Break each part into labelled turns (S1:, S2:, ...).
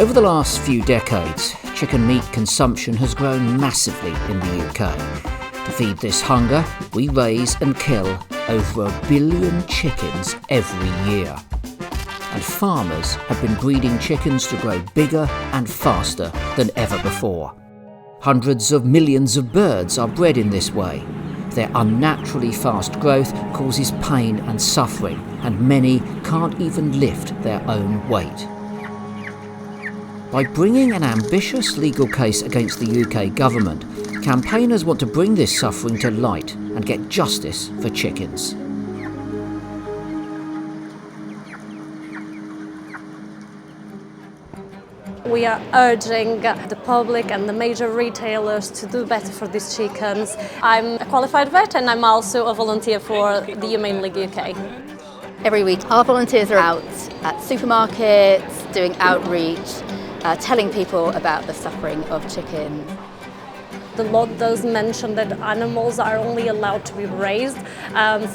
S1: Over the last few decades, chicken meat consumption has grown massively in the UK. To feed this hunger, we raise and kill over 1 billion chickens every year. And farmers have been breeding chickens to grow bigger and faster than ever before. Hundreds of millions of birds are bred in this way. Their unnaturally fast growth causes pain and suffering, and many can't even lift their own weight. By bringing an ambitious legal case against the UK government, campaigners want to bring this suffering to light and get justice for chickens.
S2: We are urging the public and the major retailers to do better for these chickens. I'm a qualified vet and I'm also a volunteer for the Humane League UK.
S3: Every week our volunteers are out at supermarkets doing outreach, telling people about the suffering of chicken.
S2: The law does mention that animals are only allowed to be raised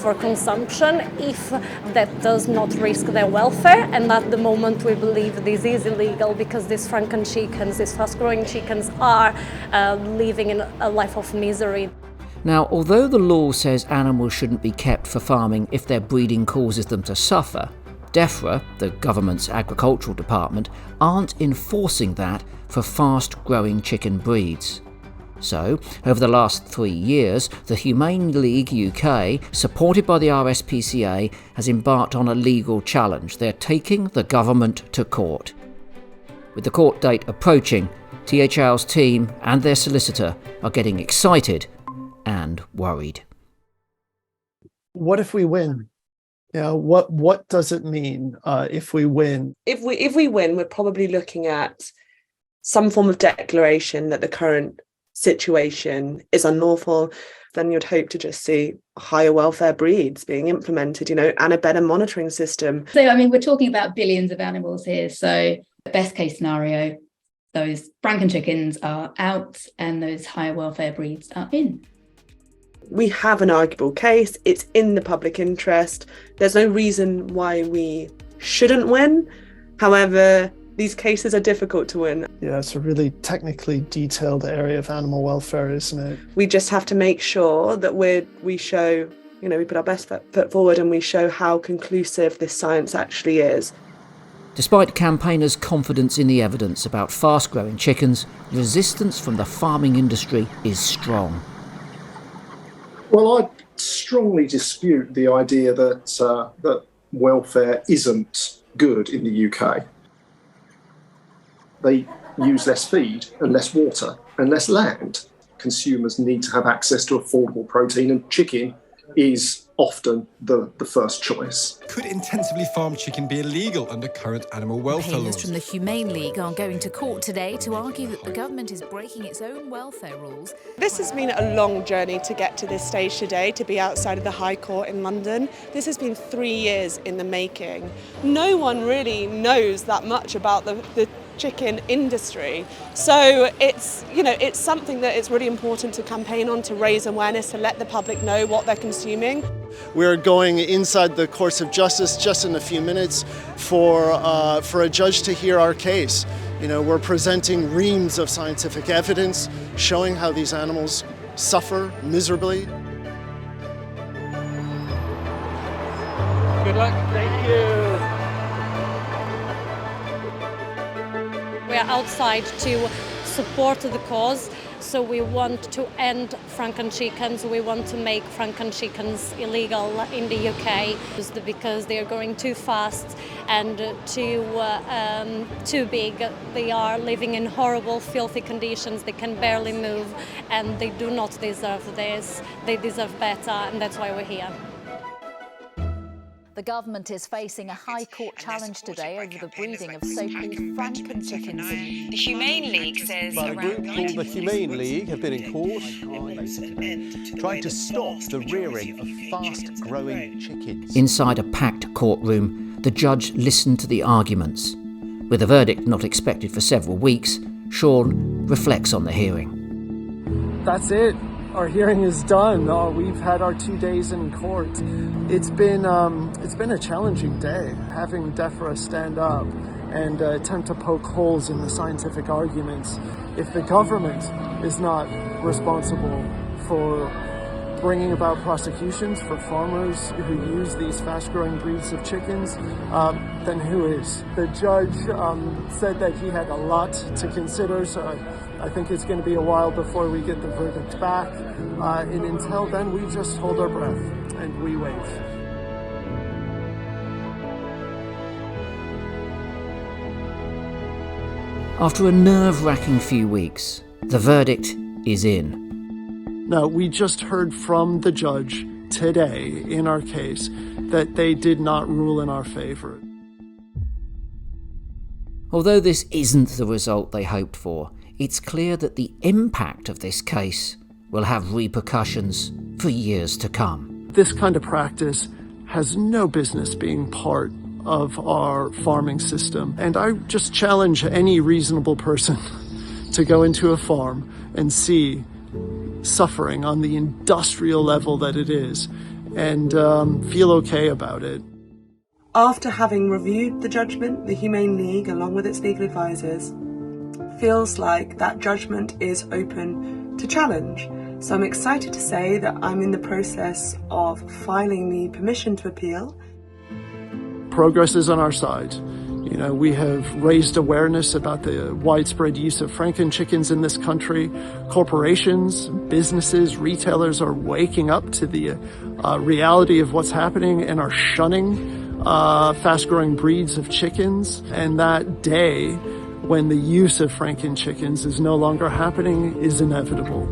S2: for consumption if that does not risk their welfare, and at the moment we believe this is illegal because these Frankenchickens, these fast-growing chickens, are living in a life of misery.
S1: Now, although the law says animals shouldn't be kept for farming if their breeding causes them to suffer, DEFRA, the government's agricultural department, aren't enforcing that for fast-growing chicken breeds. So, over the last 3 years, the Humane League UK, supported by the RSPCA, has embarked on a legal challenge. They're taking the government to court. With the court date approaching, THL's team and their solicitor are getting excited and worried.
S4: What if we win? You know, what does it mean if we win?
S5: If we win, we're probably looking at some form of declaration that the current situation is unlawful. Then you'd hope to just see higher welfare breeds being implemented, and a better monitoring system.
S3: So, we're talking about billions of animals here. So, best case scenario, those Frankenchickens are out and those higher welfare breeds are in.
S5: We have an arguable case. It's in the public interest. There's no reason why we shouldn't win. However, these cases are difficult to win.
S4: Yeah, it's a really technically detailed area of animal welfare, isn't it?
S5: We just have to make sure that we show, we put our best foot forward and we show how conclusive this science actually is.
S1: Despite campaigners' confidence in the evidence about fast-growing chickens, resistance from the farming industry is strong.
S6: Well, I strongly dispute the idea that welfare isn't good in the UK. They use less feed and less water and less land. Consumers need to have access to affordable protein, and chicken is often the first choice.
S7: Could intensively farmed chicken be illegal under current animal welfare laws?
S8: Campaigners from the Humane League are going to court today to argue that the government is breaking its own welfare rules.
S9: This has been a long journey to get to this stage today, to be outside of the High Court in London. This has been 3 years in the making. No one really knows that much about the chicken industry. So it's something that it's really important to campaign on, to raise awareness, to let the public know what they're consuming.
S4: We're going inside the courts of justice just in a few minutes for a judge to hear our case. We're presenting reams of scientific evidence showing how these animals suffer miserably.
S10: Good luck. Thank you.
S2: We are outside to support the cause, so we want to end Frankenchickens. We want to make Frankenchickens illegal in the UK because they are growing too fast and too big. They are living in horrible, filthy conditions. They can barely move, and they do not deserve this. They deserve better, and that's why we're here.
S8: The government is facing a High Court challenge today over the breeding of so-called Frankenchickens.
S11: The Humane League says
S12: a group called the Humane League have been in court trying to stop the rearing of fast-growing chickens.
S1: Inside a packed courtroom, the judge listened to the arguments. With a verdict not expected for several weeks, Sean reflects on the hearing.
S4: That's it. Our hearing is done. We've had our 2 days in court. It's been a challenging day, having DEFRA stand up and attempt to poke holes in the scientific arguments. If the government is not responsible for bringing about prosecutions for farmers who use these fast-growing breeds of chickens, then who is? The judge said that he had a lot to consider, so I think it's going to be a while before we get the verdict back. And until then, we just hold our breath and we wait.
S1: After a nerve-wracking few weeks, the verdict is in.
S4: Now, we just heard from the judge today in our case that they did not rule in our favor.
S1: Although this isn't the result they hoped for, it's clear that the impact of this case will have repercussions for years to come.
S4: This kind of practice has no business being part of our farming system, and I just challenge any reasonable person to go into a farm and see suffering on the industrial level that it is and feel okay about it.
S5: After having reviewed the judgment, the Humane League, along with its legal advisors, feels like that judgment is open to challenge. So I'm excited to say that I'm in the process of filing the permission to appeal.
S4: Progress is on our side. You know, we have raised awareness about the widespread use of Frankenchickens in this country. Corporations, businesses, retailers are waking up to the reality of what's happening and are shunning fast-growing breeds of chickens. And that day when the use of Frankenchickens is no longer happening is inevitable.